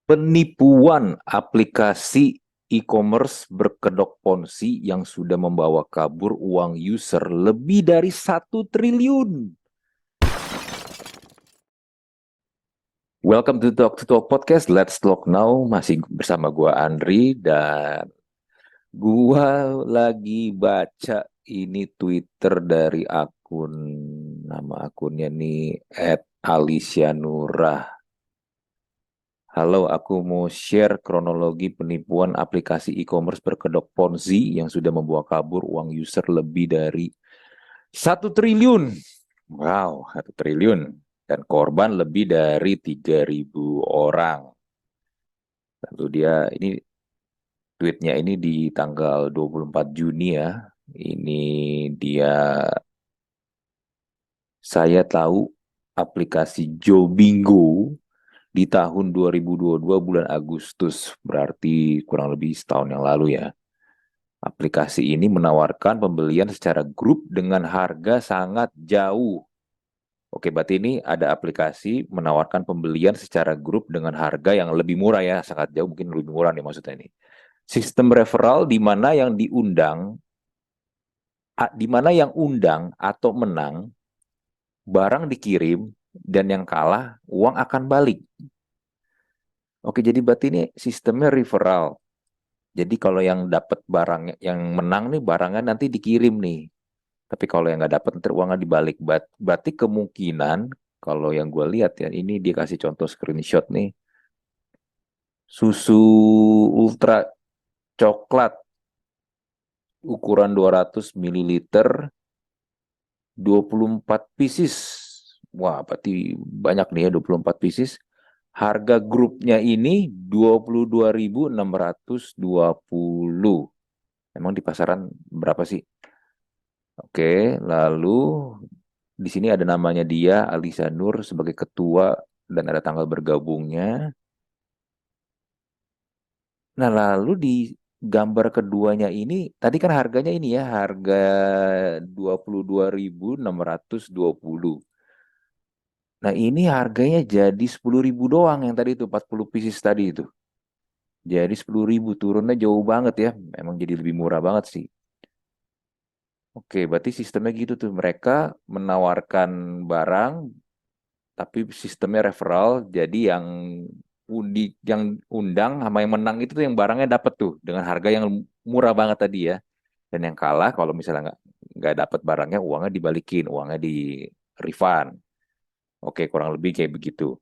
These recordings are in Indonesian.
Penipuan aplikasi e-commerce berkedok ponzi yang sudah membawa kabur uang user lebih dari 1 triliun. Welcome to Talk Podcast, Let's Talk Now. Masih bersama gua Andri dan gua lagi baca ini Twitter dari nama akunnya nih @Alicia Nurah. Halo, aku mau share kronologi penipuan aplikasi e-commerce berkedok Ponzi yang sudah membawa kabur uang user lebih dari 1 triliun. Wow, 1 triliun. Dan korban lebih dari 3.000 orang. Lalu ini tweetnya ini di tanggal 24 Juni ya. Ini dia, saya tahu aplikasi Jobingo di tahun 2022 bulan Agustus, berarti kurang lebih setahun yang lalu ya. Aplikasi ini menawarkan pembelian secara grup dengan harga sangat jauh. Oke, berarti ini ada aplikasi menawarkan pembelian secara grup dengan harga yang lebih murah ya, sangat jauh mungkin lebih murah nih maksudnya ini. Sistem referral di mana yang undang atau menang, barang dikirim dan yang kalah uang akan balik. Oke, jadi berarti ini sistemnya referral. Jadi kalau yang dapat barangnya, yang menang nih barangnya nanti dikirim nih. Tapi kalau yang nggak dapat nanti uangnya dibalik. Berarti kemungkinan kalau yang gue lihat ya, ini dia kasih contoh screenshot nih. Susu ultra coklat ukuran 200 ml 24 pieces. Wah, berarti banyak nih ya 24 pieces. Harga grupnya ini 22.620. Emang di pasaran berapa sih? Oke, lalu di sini ada namanya dia, Alisa Nur sebagai ketua dan ada tanggal bergabungnya. Nah, lalu di gambar keduanya ini, tadi kan harganya ini ya, harga 22.620. Nah, ini harganya jadi 10.000 doang yang tadi itu, 40 pieces tadi itu. Jadi 10.000, turunnya jauh banget ya. Emang jadi lebih murah banget sih. Oke, berarti sistemnya gitu tuh. Mereka menawarkan barang tapi sistemnya referral, jadi yang undang sama yang menang itu tuh yang barangnya dapat tuh dengan harga yang murah banget tadi ya. Dan yang kalah kalau misalnya nggak dapat barangnya, uangnya dibalikin, uangnya di refund. Oke, kurang lebih kayak begitu.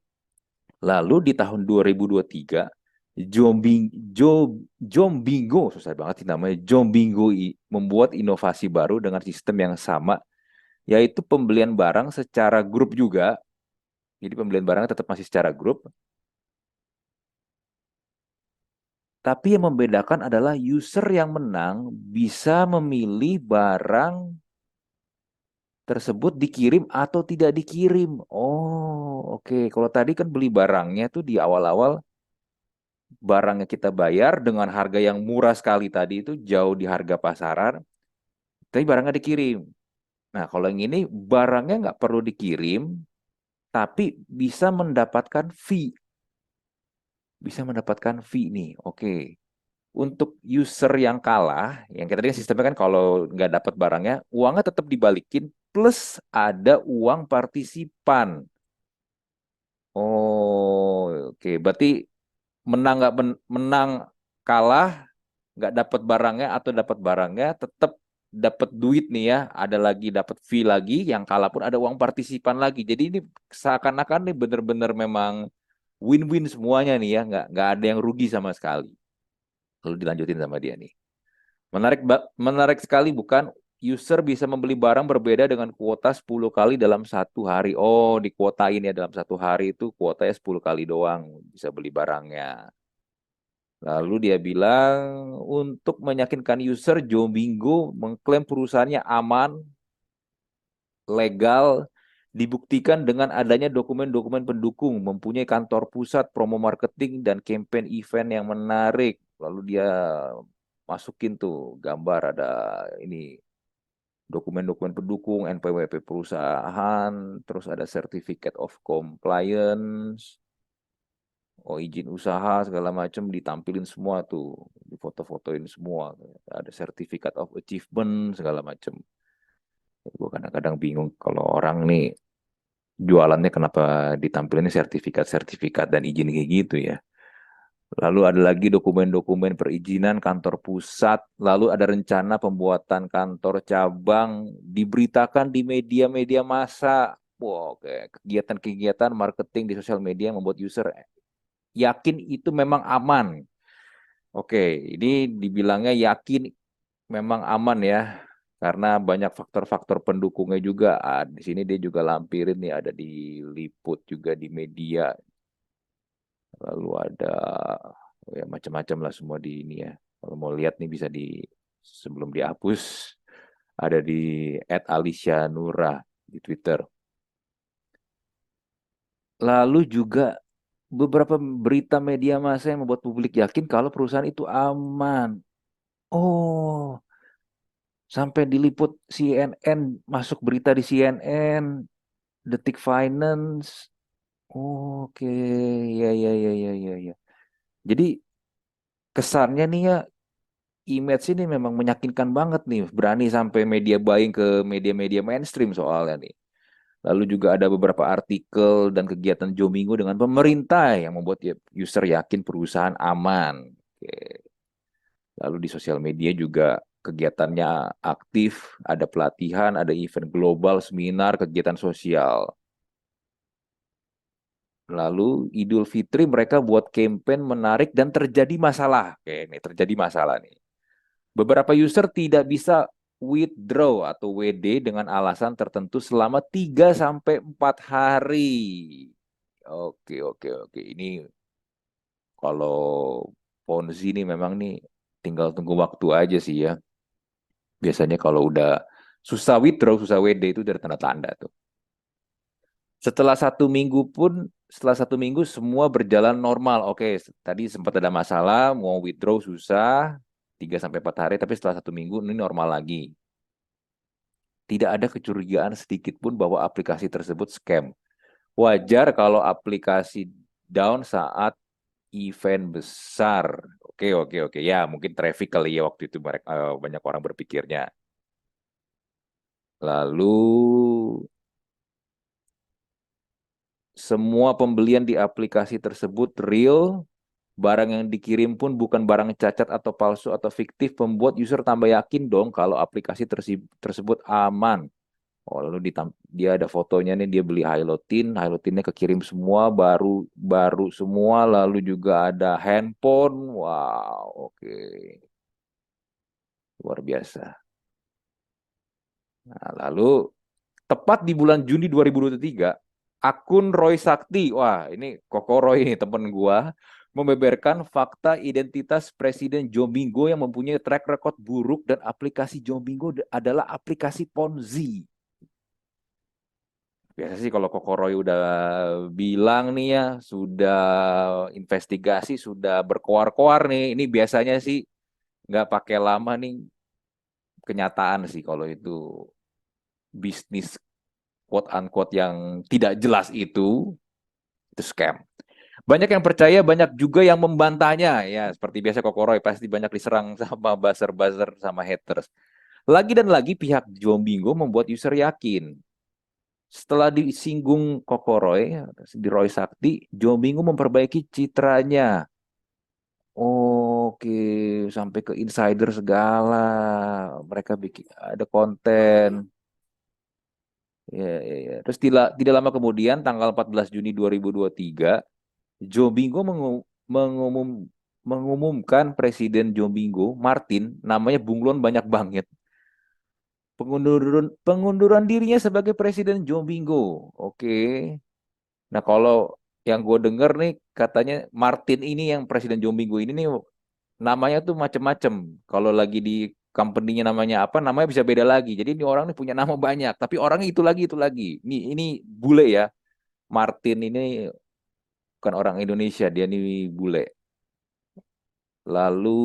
Lalu di tahun 2023 Jombing, Jo, Jombingo, susah banget sih namanya, Jombingo membuat inovasi baru dengan sistem yang sama, yaitu pembelian barang secara grup juga. Jadi pembelian barang tetap masih secara grup, tapi yang membedakan adalah user yang menang bisa memilih barang tersebut dikirim atau tidak dikirim. Oh, oke. Kalau tadi kan beli barangnya tuh di awal-awal, barangnya kita bayar dengan harga yang murah sekali tadi itu jauh di harga pasaran, tapi barangnya dikirim. Nah, kalau yang ini barangnya nggak perlu dikirim, tapi bisa mendapatkan fee nih. Oke. Untuk user yang kalah, yang kita tadi kan sistemnya kan kalau nggak dapat barangnya, uangnya tetap dibalikin plus ada uang partisipan. Oh, oke. Berarti menang nggak menang kalah nggak dapat barangnya atau dapat barangnya tetap dapat duit nih ya. Ada lagi dapat fee lagi, yang kalah pun ada uang partisipan lagi. Jadi ini seakan-akan nih bener-bener memang win-win semuanya nih ya, nggak ada yang rugi sama sekali. Lalu dilanjutin sama dia nih. Menarik sekali bukan? User bisa membeli barang berbeda dengan kuota 10 kali dalam 1 hari. Oh, dikuotain ya dalam 1 hari itu kuotanya 10 kali doang bisa beli barangnya. Lalu dia bilang untuk meyakinkan user, Jombingo mengklaim perusahaannya aman, legal, dibuktikan dengan adanya dokumen-dokumen pendukung, mempunyai kantor pusat, promo marketing, dan campaign event yang menarik. Lalu dia masukin tuh gambar ada ini dokumen-dokumen pendukung, NPWP perusahaan, terus ada Certificate of Compliance. Oh, izin usaha segala macam ditampilin semua tuh, difoto-fotoin semua. Ada sertifikat of achievement segala macam. Gue kadang-kadang bingung kalau orang nih jualannya kenapa ditampilin sertifikat-sertifikat dan izin kayak gitu ya. Lalu ada lagi dokumen-dokumen perizinan kantor pusat, lalu ada rencana pembuatan kantor cabang, diberitakan di media-media massa. Wow, kayak kegiatan-kegiatan marketing di sosial media yang membuat user yakin itu memang aman. Oke, ini dibilangnya yakin memang aman ya, karena banyak faktor-faktor pendukungnya juga. Di sini dia juga lampirin nih, ada diliput juga di media. Lalu ada ya macam-macam lah semua di ini ya. Kalau mau lihat nih bisa di sebelum dihapus ada di @alicia_nura di Twitter. Lalu juga beberapa berita media massa yang membuat publik yakin kalau perusahaan itu aman. Oh, sampai diliput CNN, masuk berita di CNN, Detik Finance. Oke, ya ya ya ya ya ya. Jadi kesannya nih ya, image ini memang meyakinkan banget nih, berani sampai media buying ke media-media mainstream soalnya nih. Lalu juga ada beberapa artikel dan kegiatan Jomingo dengan pemerintah yang membuat user yakin perusahaan aman. Oke. Lalu di sosial media juga kegiatannya aktif, ada pelatihan, ada event global, seminar, kegiatan sosial. Lalu Idul Fitri mereka buat campaign menarik dan terjadi masalah. Oke, ini terjadi masalah nih. Beberapa user tidak bisa withdraw atau WD dengan alasan tertentu selama 3 sampai 4 hari. Oke, oke, oke. Ini kalau Ponzi ini memang nih tinggal tunggu waktu aja sih ya. Biasanya kalau udah susah withdraw, susah WD itu dari tanda-tanda tuh. Setelah 1 minggu semua berjalan normal. Oke, tadi sempat ada masalah, mau withdraw susah, 3 sampai 4 hari, tapi setelah 1 minggu ini normal lagi. Tidak ada kecurigaan sedikit pun bahwa aplikasi tersebut scam. Wajar kalau aplikasi down saat event besar. Oke, oke, oke. Ya, mungkin traffic kali ya waktu itu mereka banyak orang berpikirnya. Lalu semua pembelian di aplikasi tersebut real, barang yang dikirim pun bukan barang cacat atau palsu atau fiktif, membuat user tambah yakin dong kalau aplikasi tersebut aman. Oh, lalu dia ada fotonya nih, dia beli Hailotinnya kekirim semua, baru baru semua, lalu juga ada handphone. Wow, oke. Luar biasa. Nah, lalu tepat di bulan Juni 2023, akun Roy Sakti, wah ini Koko Roy ini temen gua, membeberkan fakta identitas Presiden Jombingo yang mempunyai track record buruk dan aplikasi Jombingo adalah aplikasi Ponzi. Biasa sih kalau Koko Roy udah bilang nih ya, sudah investigasi, sudah berkoar-koar nih, ini biasanya sih nggak pakai lama nih kenyataan sih kalau itu bisnis quote unquote yang tidak jelas itu scam. Banyak yang percaya, banyak juga yang membantahnya. Ya, seperti biasa Kokoroy pasti banyak diserang sama buzzer-buzzer sama haters. Lagi dan lagi pihak Jombingo membuat user yakin. Setelah disinggung Kokoroy, di Roy Sakti, Jombingo memperbaiki citranya. Oke, sampai ke insider segala. Mereka bikin ada konten. Ya, ya, ya. Terus tidak lama kemudian, tanggal 14 Juni 2023, Jombingo mengumumkan Presiden Jombingo, Martin, namanya bunglon banyak banget. Pengunduran dirinya sebagai Presiden Jombingo. Oke. Nah, kalau yang gue denger nih, katanya Martin ini yang Presiden Jombingo ini nih namanya tuh macem-macem. Kalau lagi di company-nya namanya apa, namanya bisa beda lagi. Jadi ini orang nih punya nama banyak, tapi orangnya itu lagi itu lagi. Ini bule ya. Martin ini bukan orang Indonesia, dia nih bule. Lalu,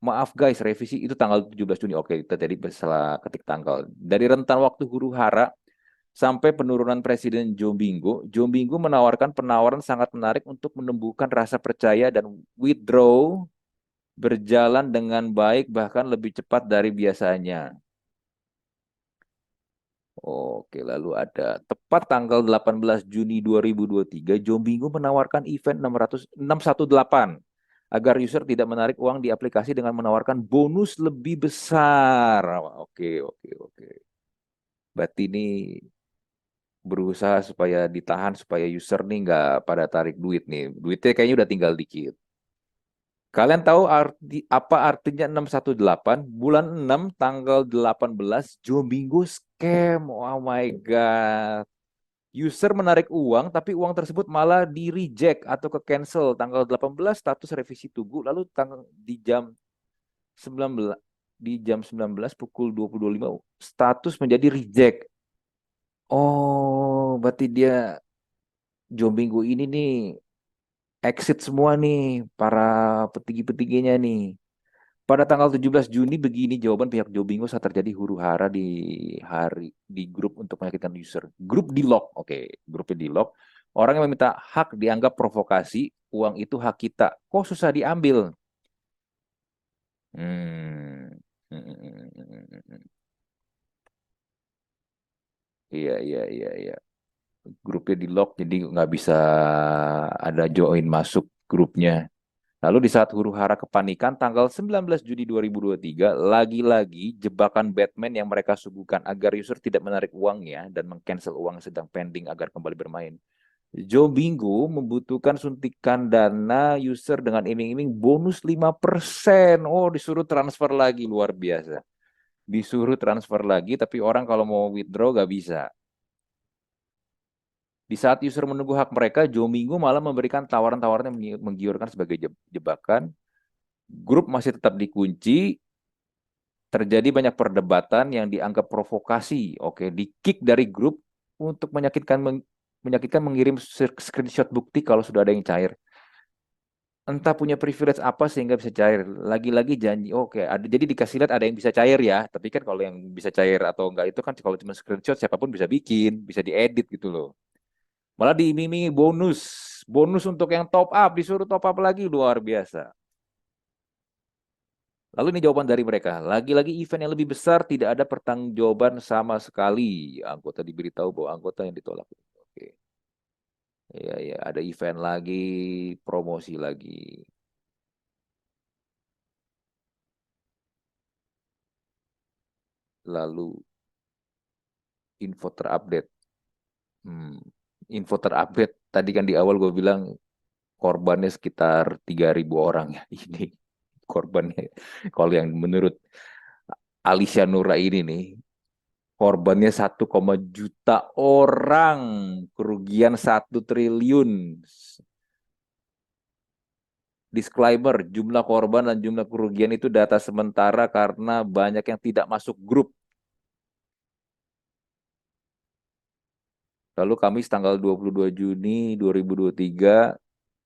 maaf guys, revisi itu tanggal 17 Juni. Oke, kita jadi salah ketik tanggal. Dari rentan waktu huru hara, sampai penurunan Presiden Jombingo. Jombingo menawarkan penawaran sangat menarik untuk menumbuhkan rasa percaya dan withdraw berjalan dengan baik bahkan lebih cepat dari biasanya. Oke, lalu ada tepat tanggal 18 Juni 2023, Jombingo menawarkan event 618 agar user tidak menarik uang di aplikasi dengan menawarkan bonus lebih besar. Oke, oke, oke. Berarti ini berusaha supaya ditahan supaya user nih nggak pada tarik duit nih. Duitnya kayaknya udah tinggal dikit. Kalian tahu apa artinya 618? Bulan 6 tanggal 18 Jombingo scam. Oh my God. User menarik uang tapi uang tersebut malah di reject atau ke cancel tanggal 18 status revisi tubuh lalu tanggal di jam 19 di jam 19 pukul 20.25 status menjadi reject. Oh, berarti dia Jombingo ini nih exit semua nih para petinggi-petingginya nih. Pada tanggal 17 Juni begini jawaban pihak Jombingo saat terjadi huru-hara di grup untuk menyakitkan user. Grup di lock. Oke, grupnya di lock. Orang yang meminta hak dianggap provokasi, uang itu hak kita. Kok susah diambil? Hmm. Iya, iya, iya, iya. Grupnya di lock jadi nggak bisa ada join masuk grupnya. Lalu di saat huru-hara kepanikan tanggal 19 Juni 2023, lagi-lagi jebakan Batman yang mereka suguhkan agar user tidak menarik uangnya dan mengcancel uang yang sedang pending agar kembali bermain. Joe Bingo membutuhkan suntikan dana user dengan iming-iming bonus 5%. Oh, disuruh transfer lagi, luar biasa. Disuruh transfer lagi, tapi orang kalau mau withdraw gak bisa. Di saat user menunggu hak mereka, Joe Bingo malah memberikan tawaran-tawaran yang menggiurkan sebagai jebakan. Grup masih tetap dikunci, terjadi banyak perdebatan yang dianggap provokasi. Oke, di-kick dari grup untuk menyakitkan mengirim screenshot bukti kalau sudah ada yang cair. Entah punya privilege apa sehingga bisa cair. Lagi-lagi janji, oke, ada jadi dikasih lihat ada yang bisa cair ya. Tapi kan kalau yang bisa cair atau enggak itu kan kalau cuma screenshot siapapun bisa bikin, bisa diedit gitu loh. Malah diiming-imingi bonus, bonus untuk yang top up, disuruh top up lagi luar biasa. Lalu ini jawaban dari mereka. Lagi-lagi event yang lebih besar tidak ada pertanggungjawaban sama sekali. Anggota diberitahu bahwa anggota yang ditolak. Oke. Ya, ya, ada event lagi, promosi lagi. Lalu info terupdate. Hmm. Info terupdate. Tadi kan di awal gue bilang korbannya sekitar 3.000 orang ya. Ini korbannya. Kalau yang menurut Alicia Nura ini nih, korbannya 1,1 juta orang, kerugian 1 triliun. Disclaimer, jumlah korban dan jumlah kerugian itu data sementara karena banyak yang tidak masuk grup. Lalu Kamis tanggal 22 Juni 2023,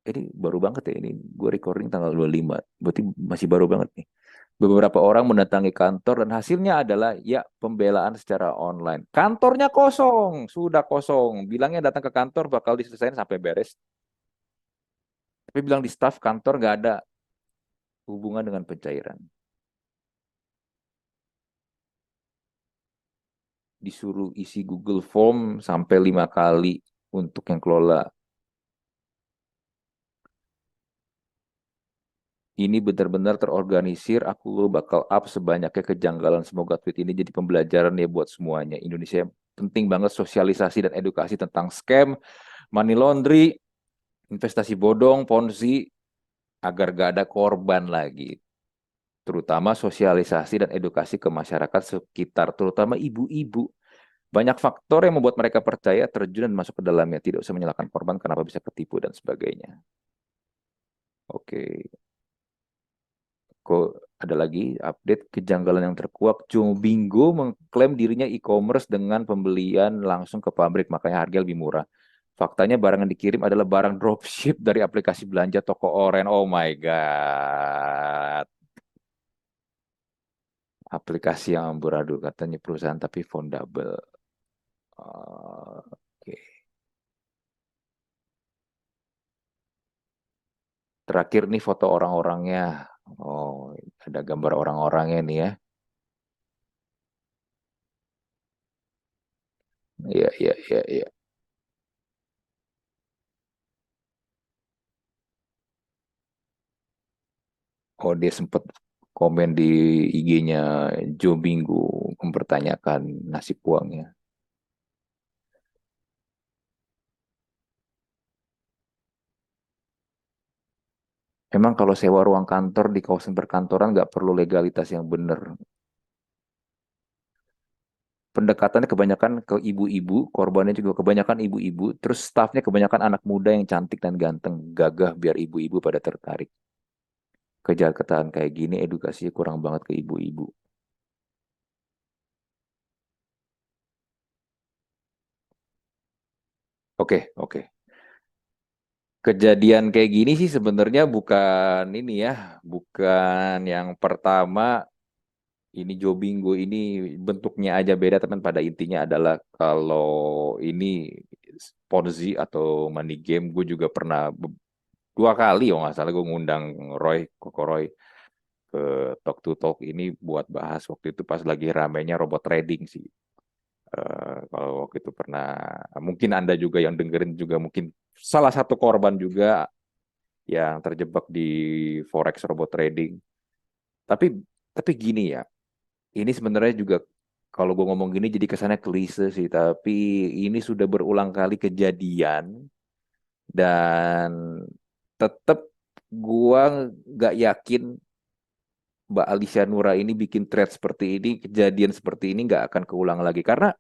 ini baru banget ya ini, gue recording tanggal 25, berarti masih baru banget nih. Beberapa orang mendatangi kantor dan hasilnya adalah ya pembelaan secara online. Kantornya kosong, sudah kosong. Bilangnya datang ke kantor bakal diselesaikan sampai beres. Tapi bilang di staf kantor nggak ada hubungan dengan pencairan. Disuruh isi Google Form sampai 5 kali untuk yang kelola. Ini benar-benar terorganisir. Aku bakal up sebanyaknya kejanggalan. Semoga tweet ini jadi pembelajaran ya buat semuanya. Indonesia penting banget sosialisasi dan edukasi tentang scam, money laundry, investasi bodong, ponzi, agar gak ada korban lagi. Terutama sosialisasi dan edukasi ke masyarakat sekitar, terutama ibu-ibu. Banyak faktor yang membuat mereka percaya terjun dan masuk ke dalamnya. Tidak usah menyalahkan korban kenapa bisa ketipu dan sebagainya. Oke, kok ada lagi update kejanggalan yang terkuak. Bingo mengklaim dirinya e-commerce dengan pembelian langsung ke pabrik, makanya harga lebih murah. Faktanya barang yang dikirim adalah barang dropship dari aplikasi belanja toko oren. Oh my God. Aplikasi yang amburadul katanya perusahaan tapi fundable. Oke. Terakhir nih foto orang-orangnya. Oh, ada gambar orang-orangnya nih ya. Iya, iya, iya, iya. Oh, dia sempat komen di IG-nya Joe Minggu mempertanyakan nasib uangnya. Emang kalau sewa ruang kantor di kawasan perkantoran nggak perlu legalitas yang benar. Pendekatannya kebanyakan ke ibu-ibu, korbannya juga kebanyakan ibu-ibu, terus stafnya kebanyakan anak muda yang cantik dan ganteng, gagah biar ibu-ibu pada tertarik. Kejahatan kayak gini edukasinya kurang banget ke ibu-ibu. Oke, oke. Kejadian kayak gini sih sebenarnya bukan ini ya, bukan yang pertama. Ini Jobingo ini bentuknya aja beda, teman. Pada intinya adalah kalau ini Ponzi atau money game, gue juga pernah dua kali, oh nggak salah, gue ngundang Koko Roy ke Talk to Talk ini buat bahas waktu itu pas lagi ramenya robot trading sih. Kalau waktu itu pernah, mungkin Anda juga yang dengerin juga mungkin salah satu korban juga yang terjebak di forex robot trading. Tapi tapi gini ya, ini sebenarnya juga kalau gue ngomong gini jadi kesannya klise sih, tapi ini sudah berulang kali kejadian dan tetap gue nggak yakin Mbak Alicia Nura ini bikin thread seperti ini, kejadian seperti ini nggak akan keulang lagi. Karena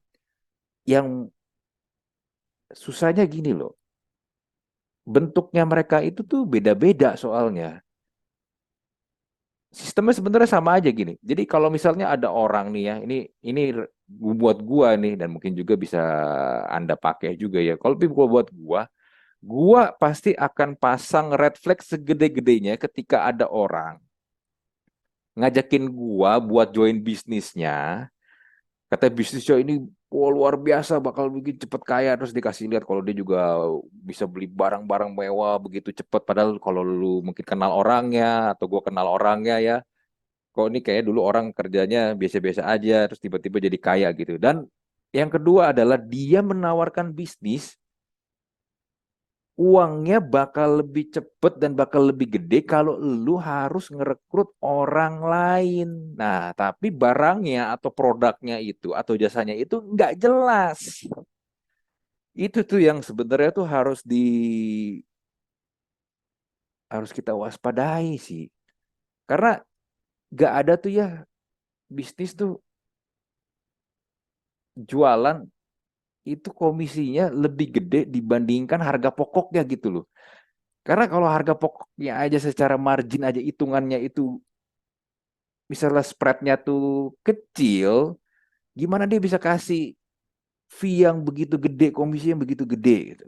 yang susahnya gini loh, bentuknya mereka itu tuh beda-beda soalnya. Sistemnya sebenarnya sama aja gini. Jadi kalau misalnya ada orang nih ya, ini buat gua nih dan mungkin juga bisa Anda pakai juga ya. Kalau gua buat gua pasti akan pasang red flag segede-gedenya ketika ada orang ngajakin gua buat join bisnisnya. Katanya bisnisnya ini wah, luar biasa, bakal bikin cepet kaya, terus dikasih lihat kalau dia juga bisa beli barang-barang mewah begitu cepet. Padahal kalau lu mungkin kenal orangnya atau gua kenal orangnya ya, kok ini kayak dulu orang kerjanya biasa-biasa aja terus tiba-tiba jadi kaya gitu. Dan yang kedua adalah dia menawarkan bisnis, uangnya bakal lebih cepet dan bakal lebih gede kalau lu harus ngerekrut orang lain. Nah, tapi barangnya atau produknya itu atau jasanya itu nggak jelas. Itu tuh yang sebenarnya tuh harus kita waspadai sih. Karena nggak ada tuh ya bisnis tuh jualan itu komisinya lebih gede dibandingkan harga pokoknya gitu loh. Karena kalau harga pokoknya aja secara margin aja hitungannya itu misalnya spreadnya tuh kecil, gimana dia bisa kasih fee yang begitu gede, komisi yang begitu gede gitu.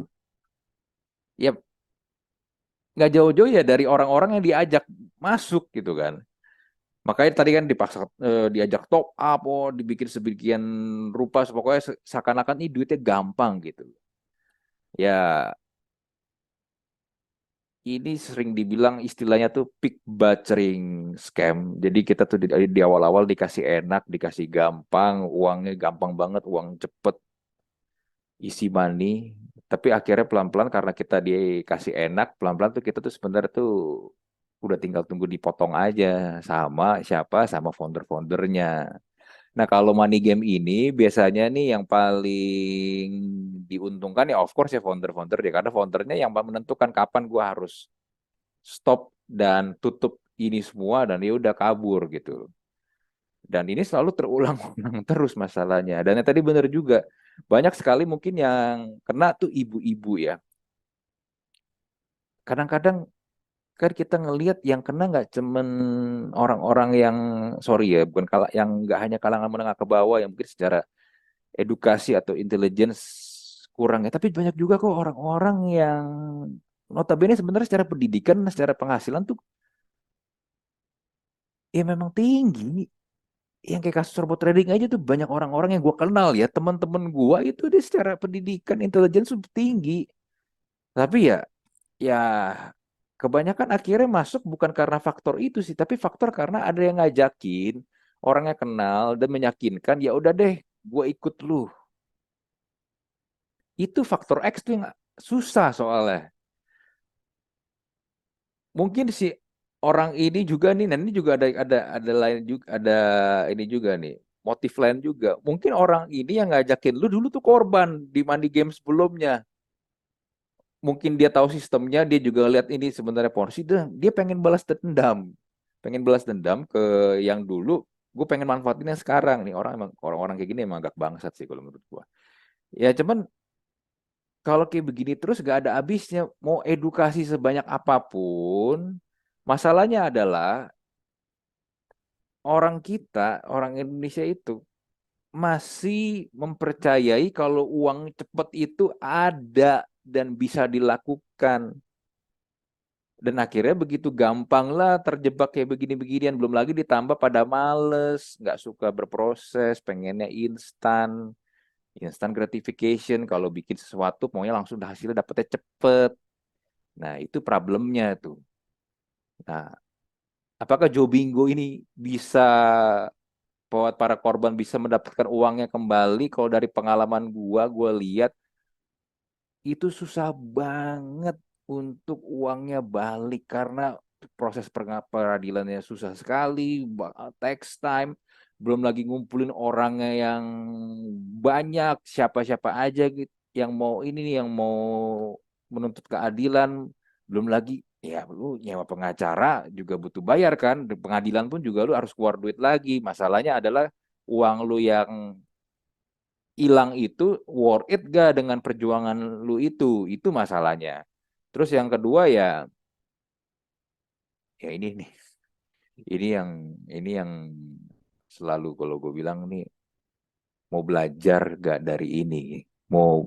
Ya nggak jauh-jauh ya dari orang-orang yang diajak masuk gitu kan. Makanya tadi kan dipaksa diajak top up, oh dibikin sedemikian rupa, pokoknya seakan-akan ini duitnya gampang gitu. Ya ini sering dibilang istilahnya tuh peak butchering scam. Jadi kita tuh di awal-awal dikasih enak, dikasih gampang, uangnya gampang banget, uang cepet, isi money. Tapi akhirnya pelan-pelan karena kita dikasih enak, pelan-pelan tuh kita tuh sebenarnya tuh udah tinggal tunggu dipotong aja sama siapa, sama founder-foundernya. Nah, kalau money game ini biasanya nih yang paling diuntungkan ya of course ya founder-founder ya, karena foundernya yang menentukan kapan gua harus stop dan tutup ini semua dan ya udah kabur gitu. Dan ini selalu terulang-ulang terus masalahnya. Dan yang tadi benar juga, banyak sekali mungkin yang kena tuh ibu-ibu ya. Kadang-kadang kan kita ngelihat yang kena nggak cuman orang-orang yang sorry ya, bukan yang nggak hanya kalangan menengah ke bawah yang mungkin secara edukasi atau intelligence kurang ya, tapi banyak juga kok orang-orang yang notabene sebenarnya secara pendidikan, secara penghasilan tuh ya memang tinggi, yang kayak kasus robot trading aja tuh banyak orang-orang yang gue kenal ya, teman-teman gue itu dia secara pendidikan intelijen tinggi. Tapi ya kebanyakan akhirnya masuk bukan karena faktor itu sih, tapi faktor karena ada yang ngajakin, orangnya kenal dan meyakinkan, ya udah deh, gue ikut lu. Itu faktor X tuh yang susah soalnya. Mungkin si orang ini juga nih, nah ini juga ada lain juga, ada ini juga nih, motif lain juga. Mungkin orang ini yang ngajakin lu dulu tuh korban di money game sebelumnya. Mungkin dia tahu sistemnya, dia juga lihat ini sebenarnya porsi, dia pengen balas dendam. Pengen balas dendam ke yang dulu, gue pengen manfaatin yang sekarang nih. Orang-orang kayak gini emang agak bangsat sih kalau menurut gue. Ya cuman kalau kayak begini terus gak ada habisnya. Mau edukasi sebanyak apapun, masalahnya adalah orang kita, orang Indonesia itu masih mempercayai kalau uang cepat itu ada dan bisa dilakukan. Dan akhirnya begitu gampang lah terjebak kayak begini-beginian. Belum lagi ditambah pada males, nggak suka berproses, pengennya instan, instant gratification. Kalau bikin sesuatu, maunya langsung hasilnya dapetnya cepet. Nah, itu problemnya tuh. Nah, apakah Joe Bingo ini bisa buat para korban bisa mendapatkan uangnya kembali? Kalau dari pengalaman gua lihat itu susah banget untuk uangnya balik karena proses peradilannya susah sekali, takes time, belum lagi ngumpulin orangnya yang banyak, siapa-siapa aja gitu yang mau ini nih, yang mau menuntut keadilan, belum lagi ya lu nyewa pengacara juga butuh bayar kan, di pengadilan pun juga lu harus keluar duit lagi. Masalahnya adalah uang lu yang hilang itu worth it gak dengan perjuangan lu itu masalahnya. Terus yang kedua ya ini nih, ini yang ini yang selalu kalau gue bilang nih, mau belajar gak dari ini, mau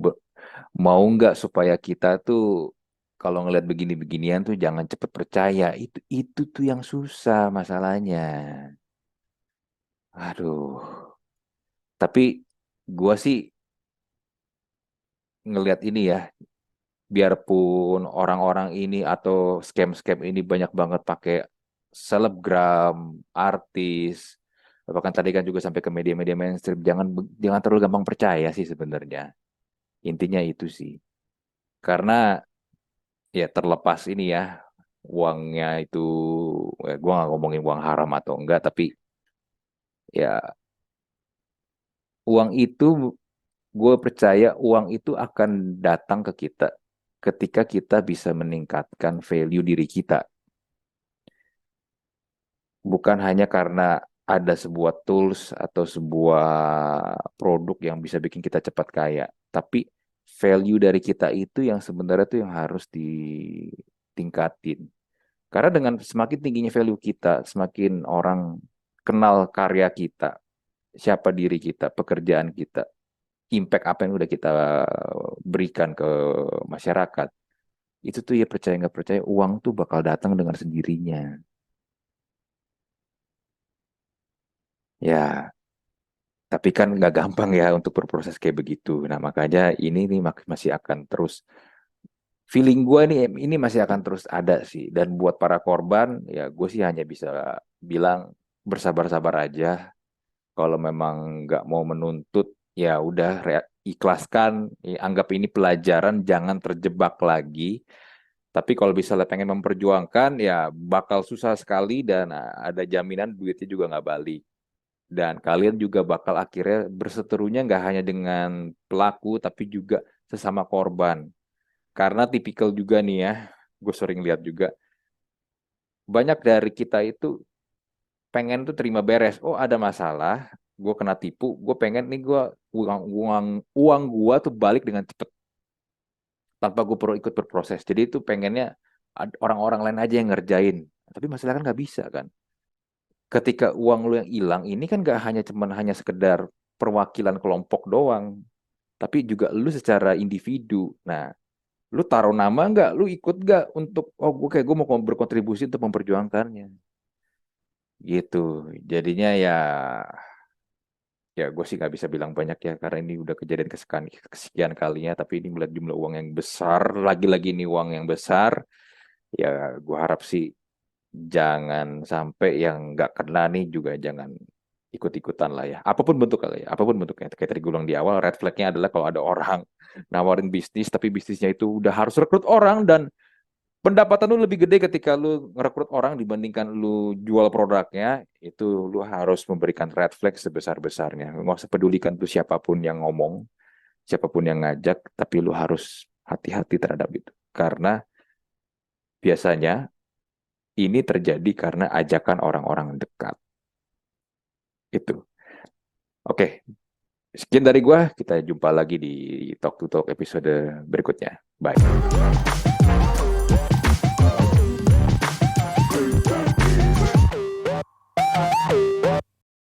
mau nggak supaya kita tuh kalau ngeliat begini-beginian tuh jangan cepet percaya, itu tuh yang susah masalahnya. Aduh, tapi gue sih ngelihat ini ya, biarpun orang-orang ini atau scam-scam ini banyak banget pakai selebgram, artis, bahkan tadi kan juga sampai ke media-media mainstream, jangan terlalu gampang percaya sih sebenarnya. Intinya itu sih. Karena ya terlepas ini ya, uangnya itu, gue nggak ngomongin uang haram atau enggak, tapi ya uang itu, gue percaya uang itu akan datang ke kita ketika kita bisa meningkatkan value diri kita. Bukan hanya karena ada sebuah tools atau sebuah produk yang bisa bikin kita cepat kaya, tapi value dari kita itu yang sebenarnya tuh yang harus ditingkatin. Karena dengan semakin tingginya value kita, semakin orang kenal karya kita, siapa diri kita, pekerjaan kita, impact apa yang udah kita berikan ke masyarakat, itu tuh ya percaya nggak percaya, uang tuh bakal datang dengan sendirinya. Ya, tapi kan nggak gampang ya untuk berproses kayak begitu. Nah, makanya ini nih masih akan terus, feeling gue nih ini masih akan terus ada sih. Dan buat para korban, ya gue sih hanya bisa bilang bersabar-sabar aja. Kalau memang nggak mau menuntut, ya udah ikhlaskan, anggap ini pelajaran, jangan terjebak lagi. Tapi kalau misalnya pengen memperjuangkan, ya bakal susah sekali dan ada jaminan duitnya juga nggak balik. Dan kalian juga bakal akhirnya berseterunya nggak hanya dengan pelaku, tapi juga sesama korban. Karena tipikal juga nih ya, gue sering lihat juga, banyak dari kita itu pengen tuh terima beres. Oh ada masalah, gue kena tipu, gue pengen nih gue uang gue tuh balik dengan cepet tanpa gue perlu ikut berproses. Jadi itu pengennya orang-orang lain aja yang ngerjain. Tapi masalah kan nggak bisa kan. Ketika uang lu yang hilang ini kan nggak hanya cuman hanya sekedar perwakilan kelompok doang, tapi juga lu secara individu. Nah, lu taruh nama nggak? Lu ikut nggak untuk, oh gue kayak gue mau berkontribusi untuk memperjuangkannya. gitu. Jadinya ya gue sih nggak bisa bilang banyak ya karena ini udah kejadian kesekian kalinya. Tapi ini melihat jumlah uang yang besar, lagi-lagi ini uang yang besar, ya gue harap sih jangan sampai yang nggak kena nih juga jangan ikut-ikutan lah ya. Apapun bentuknya lah ya, apapun bentuknya. Kayak tadi gue bilang di awal, red flagnya adalah kalau ada orang nawarin bisnis, tapi bisnisnya itu udah harus rekrut orang dan pendapatan lu lebih gede ketika lu ngerekrut orang dibandingkan lu jual produknya, itu lu harus memberikan red flag sebesar-besarnya. Nggak usah pedulikan tuh siapapun yang ngomong, siapapun yang ngajak, tapi lu harus hati-hati terhadap itu. Karena biasanya ini terjadi karena ajakan orang-orang dekat. Itu. Oke, sekian dari gua. Kita jumpa lagi di Talk to Talk episode berikutnya. Bye.